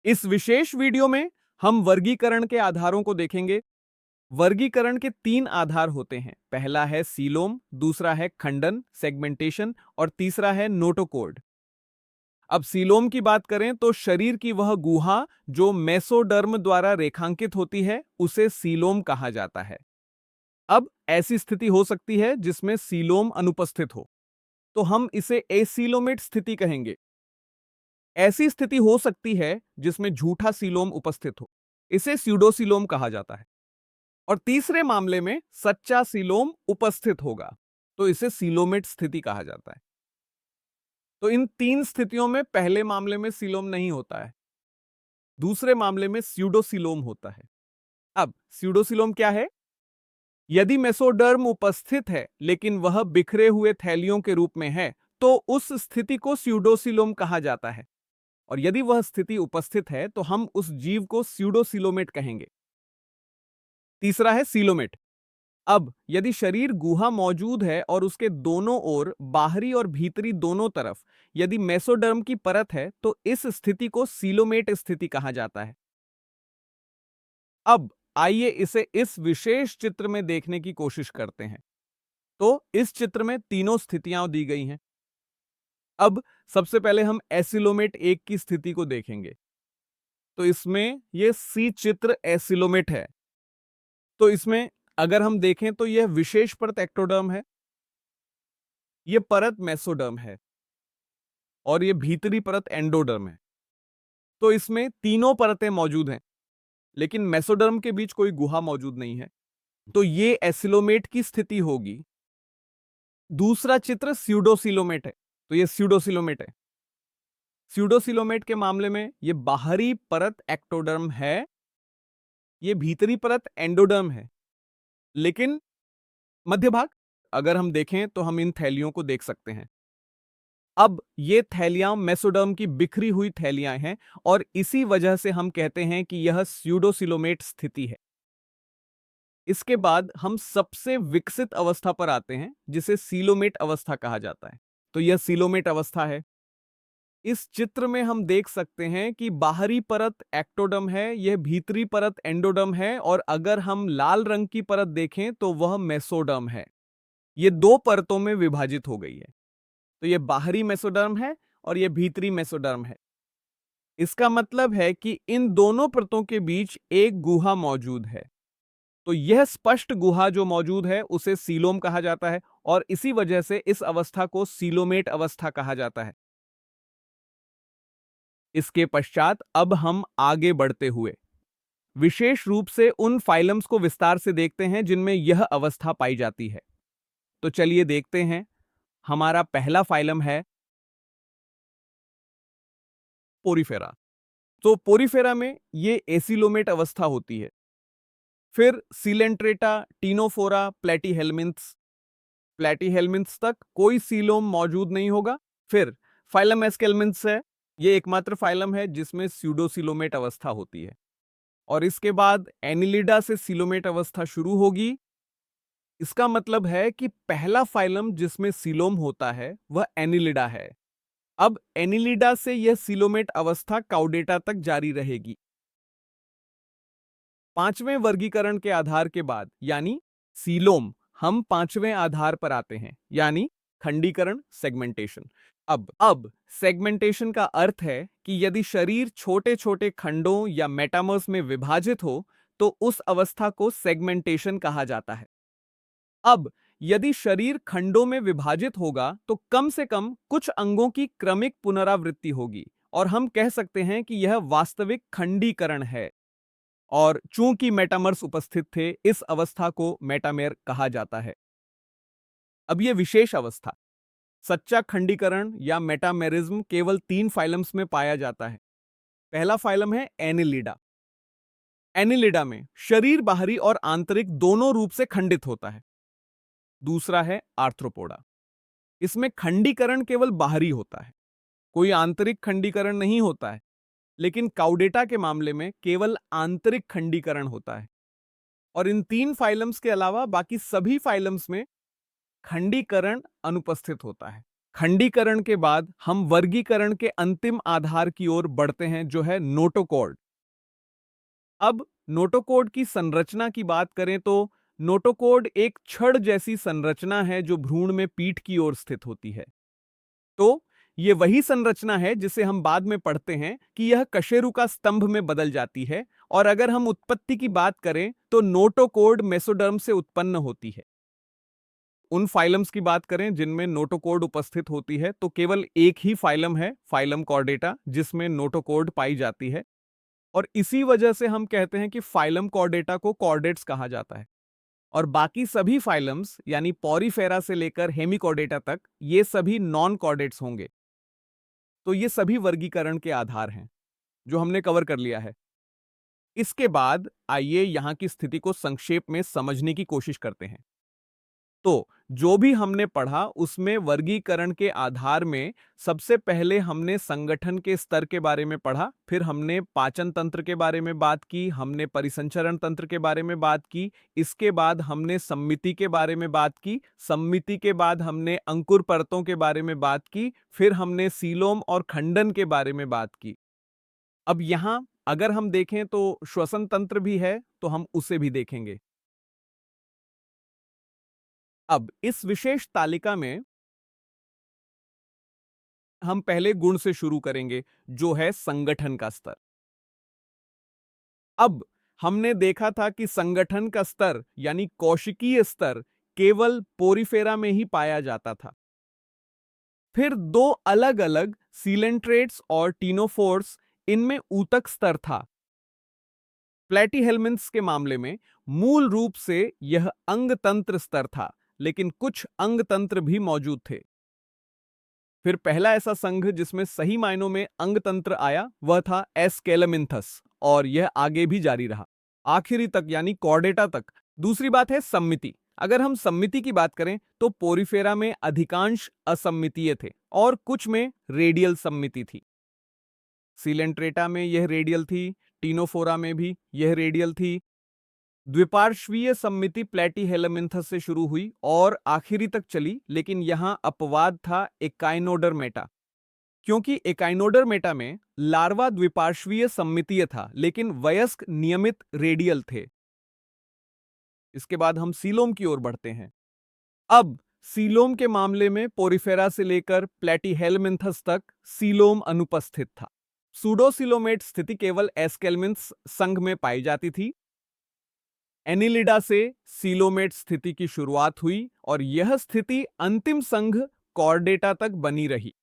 इस विशेष वीडियो में हम वर्गीकरण के आधारों को देखेंगे। वर्गीकरण के 3 आधार होते हैं। पहला है सीलोम, दूसरा है खंडन सेगमेंटेशन और तीसरा है नोटोकॉर्ड। अब सीलोम की बात करें तो शरीर की वह गुहा जो मेसोडर्म द्वारा रेखांकित होती है उसे सीलोम कहा जाता है। अब ऐसी स्थिति हो सकती है जिसमें सीलोम अनुपस्थित हो, तो हम इसे एसीलोमेट स्थिति कहेंगे। ऐसी स्थिति हो सकती है जिसमें झूठा सीलोम उपस्थित हो, इसे स्यूडोसीलोम कहा जाता है। और तीसरे मामले में सच्चा सीलोम उपस्थित होगा, तो इसे सीलोमेट स्थिति कहा जाता है। तो इन 3 स्थितियों में पहले मामले में सीलोम नहीं होता है, दूसरे मामले में स्यूडोसीलोम होता है। अब स्यूडोसीलोम क्या है? यदि मेसोडर्म उपस्थित है लेकिन वह बिखरे हुए थैलियों के रूप में है, तो उस स्थिति को स्यूडोसीलोम कहा जाता है। और यदि वह स्थिति उपस्थित है तो हम उस जीव को स्यूडोसीलोमेट कहेंगे। तीसरा है सीलोमेट। अब यदि शरीर गुहा मौजूद है और उसके दोनों ओर, बाहरी और भीतरी दोनों तरफ, यदि मेसोडर्म की परत है, तो इस स्थिति को सीलोमेट स्थिति कहा जाता है। अब आइए इसे इस विशेष चित्र में देखने की कोशिश करते हैं। तो इस चित्र में तीनों स्थितियां दी गई हैं। अब सबसे पहले हम एसिलोमेट 1 की स्थिति को देखेंगे। तो इसमें यह सी चित्र एसिलोमेट है। तो इसमें अगर हम देखें तो यह विशेष परत एक्टोडर्म है, यह परत मेसोडर्म है और यह भीतरी परत एंडोडर्म है। तो इसमें तीनों परतें मौजूद हैं, लेकिन मेसोडर्म के बीच कोई गुहा मौजूद नहीं है। तो यह एसिलोमेट की स्थिति होगी। दूसरा चित्र स्यूडोसिलोमेट है, तो यह स्यूडोसिलोमेट है। स्यूडोसिलोमेट के मामले में यह बाहरी परत एक्टोडर्म है, यह भीतरी परत एंडोडर्म है, लेकिन मध्य भाग अगर हम देखें तो हम इन थैलियों को देख सकते हैं। अब ये थैलियां मेसोडर्म की बिखरी हुई थैलियां हैं और इसी वजह से हम कहते हैं कि यह स्यूडोसिलोमेट स्थिति है। इसके बाद हम सबसे विकसित अवस्था पर आते हैं जिसे सीलोमेट अवस्था कहा जाता है। तो यह सीलोमेट अवस्था है। इस चित्र में हम देख सकते हैं कि बाहरी परत एक्टोडर्म है, यह भीतरी परत एंडोडर्म है और अगर हम लाल रंग की परत देखें तो वह मेसोडर्म है। यह 2 परतों में विभाजित हो गई है। तो यह बाहरी मेसोडर्म है और यह भीतरी मेसोडर्म है। इसका मतलब है कि इन दोनों परतों के बीच एक गुहा मौजूद है। तो यह स्पष्ट गुहा जो मौजूद है उसे सीलोम कहा जाता है और इसी वजह से इस अवस्था को सीलोमेट अवस्था कहा जाता है। इसके पश्चात अब हम आगे बढ़ते हुए विशेष रूप से उन फाइलम्स को विस्तार से देखते हैं जिनमें यह अवस्था पाई जाती है। तो चलिए देखते हैं। हमारा पहला फाइलम है पोरीफेरा। तो पोरीफेरा में ये एसिलोमेट अवस्था होती है। फिर सीलेंट्रेटा, टीनोफोरा, प्लेटीहेल्मिन्थ्स। प्लेटीहेल्मिन्थ्स तक कोई सीलोम मौजूद नहीं होगा। फिर फाइलम एस्केल्मिन्थ्स है, ये एकमात्र फाइलम है जिसमें स्यूडोसिलोमेट अवस्था होती है। और इसके बाद एनिलिडा से सिलोमेट अवस्था शुरू होगी। इसका मतलब है कि पहला फाइलम जिसमें सीलोम होता है वह एनिलिडा है। अब एनिलिडा से यह सिलोमेट अवस्था काउडेटा तक जारी रहेगी। पांचवें वर्गीकरण के आधार के बाद यानी सीलोम, हम पांचवें आधार पर आते हैं यानी खंडीकरण सेगमेंटेशन। अब सेगमेंटेशन का अर्थ है कि यदि शरीर छोटे छोटे खंडों या मेटामर्स में विभाजित हो तो उस अवस्था को सेगमेंटेशन कहा जाता है। अब यदि शरीर खंडों में विभाजित होगा तो कम से कम कुछ अंगों की क्रमिक पुनरावृत्ति होगी और हम कह सकते हैं कि यह वास्तविक खंडीकरण है। और चूंकि मेटामर्स उपस्थित थे, इस अवस्था को मेटामेर कहा जाता है। अब यह विशेष अवस्था, सच्चा खंडीकरण या मेटामेरिज्म, केवल 3 फाइलम्स में पाया जाता है। पहला फाइलम है एनिलिडा। एनिलिडा में शरीर बाहरी और आंतरिक दोनों रूप से खंडित होता है। दूसरा है आर्थ्रोपोडा। इसमें खंडीकरण केवल बाहरी होता है, कोई आंतरिक खंडीकरण नहीं होता है। लेकिन काउडेटा के मामले में केवल आंतरिक खंडीकरण होता है। और इन 3 फाइलम्स के अलावा बाकी सभी फाइलम्स में खंडीकरण अनुपस्थित होता है। खंडीकरण के बाद हम वर्गीकरण के अंतिम आधार की ओर बढ़ते हैं, जो है नोटोकॉर्ड। अब नोटोकॉर्ड की संरचना की बात करें तो नोटोकॉर्ड एक छड़ जैसी संरचना है जो भ्रूण में पीठ की ओर स्थित होती है। तो यह वही संरचना है जिसे हम बाद में पढ़ते हैं कि यह कशेरुका स्तंभ में बदल जाती है। और अगर हम उत्पत्ति की बात करें तो नोटोकॉर्ड मेसोडर्म से उत्पन्न होती है। उन फाइलम्स की बात करें जिनमें नोटोकॉर्ड उपस्थित होती है तो केवल एक ही फाइलम है, फाइलम कॉर्डेटा, जिसमें नोटोकॉर्ड पाई जाती है। और इसी वजह से हम कहते हैं कि फाइलम कॉर्डेटा को कॉर्डेट्स कहा जाता है। और बाकी सभी फाइलम्स यानी पॉरीफेरा से लेकर हेमिकॉर्डेटा तक ये सभी नॉन कॉर्डेट्स होंगे। तो ये सभी वर्गीकरण के आधार हैं जो हमने कवर कर लिया है। इसके बाद आइए यहां की स्थिति को संक्षेप में समझने की कोशिश करते हैं। तो जो भी हमने पढ़ा उसमें वर्गीकरण के आधार में सबसे पहले हमने संगठन के स्तर के बारे में पढ़ा, फिर हमने पाचन तंत्र के बारे में बात की, हमने परिसंचरण तंत्र के बारे में बात की, इसके बाद हमने सम्मिति के बारे में बात की, सम्मिति के बाद हमने अंकुर परतों के बारे में बात की, फिर हमने सीलोम और खंडन के बारे में बात की। अब यहां अगर हम देखें तो श्वसन तंत्र भी है, तो हम उसे भी देखेंगे। अब इस विशेष तालिका में हम पहले गुण से शुरू करेंगे, जो है संगठन का स्तर। अब हमने देखा था कि संगठन का स्तर यानी कोशिकीय स्तर केवल पोरीफेरा में ही पाया जाता था। फिर दो अलग अलग सीलेंट्रेट्स और टीनोफोर्स, इनमें ऊतक स्तर था। प्लेटीहेल्मिन्थ्स के मामले में मूल रूप से यह अंगतंत्र स्तर था, लेकिन कुछ अंगतंत्र भी मौजूद थे। फिर पहला ऐसा संघ जिसमें सही मायनों में अंगतंत्र आया वह था एस्केलेमिन्थस, और यह आगे भी जारी रहा आखिरी तक यानी कॉर्डेटा तक। दूसरी बात है सम्मिति। अगर हम सम्मिति की बात करें तो पोरीफेरा में अधिकांश असम्मितीय थे और कुछ में रेडियल सम्मिति थी। सीलेंट्रेटा में यह रेडियल थी, टीनोफोरा में भी यह रेडियल थी। द्विपार्श्वीय सम्मिति प्लेटीहेलमिन्थस से शुरू हुई और आखिरी तक चली, लेकिन यहां अपवाद था एकाइनोडर्मेटा, क्योंकि एकाइनोडर्मेटा में लार्वा द्विपार्श्वीय सम्मितीय था लेकिन वयस्क नियमित रेडियल थे। इसके बाद हम सीलोम की ओर बढ़ते हैं। अब सीलोम के मामले में पोरीफेरा से लेकर प्लेटीहेलमिन्थस तक सीलोम अनुपस्थित था। सूडोसिलोमेट स्थिति केवल एस्केलमिन्थस संघ में पाई जाती थी। एनिलिडा से सीलोमेट स्थिति की शुरुआत हुई और यह स्थिति अंतिम संघ कॉर्डेटा तक बनी रही।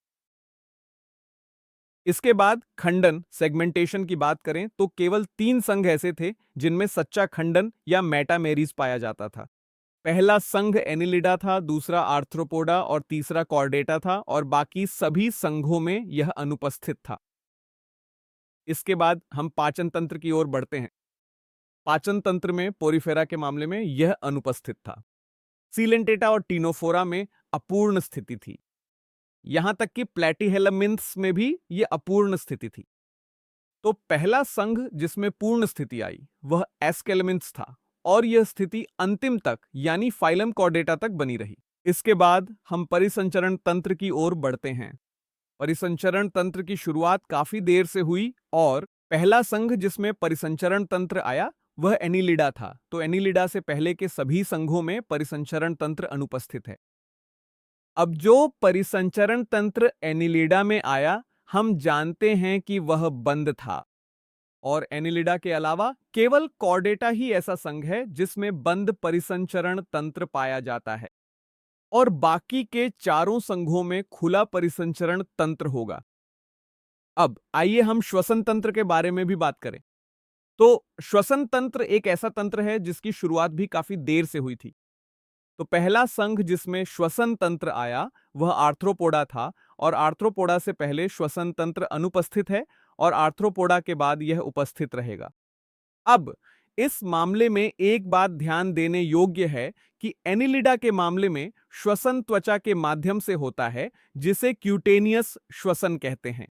इसके बाद खंडन सेगमेंटेशन की बात करें तो केवल 3 संघ ऐसे थे जिनमें सच्चा खंडन या मेटामेरीज पाया जाता था। पहला संघ एनिलिडा था, दूसरा आर्थ्रोपोडा और तीसरा कॉर्डेटा था, और बाकी सभी संघों में यह अनुपस्थित था। इसके बाद हम पाचन तंत्र की ओर बढ़ते हैं। पाचन तंत्र में पोरीफेरा के मामले में यह अनुपस्थित था। सीलेंटेटा और टीनोफोरा में अपूर्ण स्थिति थी। यहां तक कि प्लेटीहेलमिन्थ्स में भी यह अपूर्ण स्थिति थी। तो पहला संघ जिसमें पूर्ण स्थिति आई वह एस्केलमिन्थ्स था और यह स्थिति अंतिम तक यानी फाइलम कॉर्डेटा तक बनी रही। इसके बाद हम परिसंचरण तंत्र की ओर बढ़ते हैं। परिसंचरण तंत्र की शुरुआत काफी देर से हुई और पहला संघ जिसमें परिसंचरण तंत्र आया वह एनिलिडा था। तो एनिलिडा से पहले के सभी संघों में परिसंचरण तंत्र अनुपस्थित है। अब जो परिसंचरण तंत्र एनिलिडा में आया हम जानते हैं कि वह बंद था, और एनिलिडा के अलावा केवल कॉर्डेटा ही ऐसा संघ है जिसमें बंद परिसंचरण तंत्र पाया जाता है, और बाकी के चारों संघों में खुला परिसंचरण तंत्र होगा। अब आइए हम श्वसन तंत्र के बारे में भी बात करें। तो श्वसन तंत्र एक ऐसा तंत्र है जिसकी शुरुआत भी काफी देर से हुई थी। तो पहला संघ जिसमें श्वसन तंत्र आया वह आर्थ्रोपोडा था, और आर्थ्रोपोडा से पहले श्वसन तंत्र अनुपस्थित है और आर्थ्रोपोडा के बाद यह उपस्थित रहेगा। अब इस मामले में एक बात ध्यान देने योग्य है कि एनिलिडा के मामले में श्वसन त्वचा के माध्यम से होता है जिसे क्यूटेनियस श्वसन कहते हैं,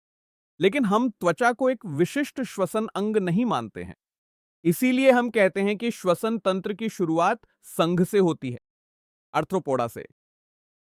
लेकिन हम त्वचा को एक विशिष्ट श्वसन अंग नहीं मानते हैं। इसीलिए हम कहते हैं कि श्वसन तंत्र की शुरुआत संघ से होती है, आर्थ्रोपोडा से।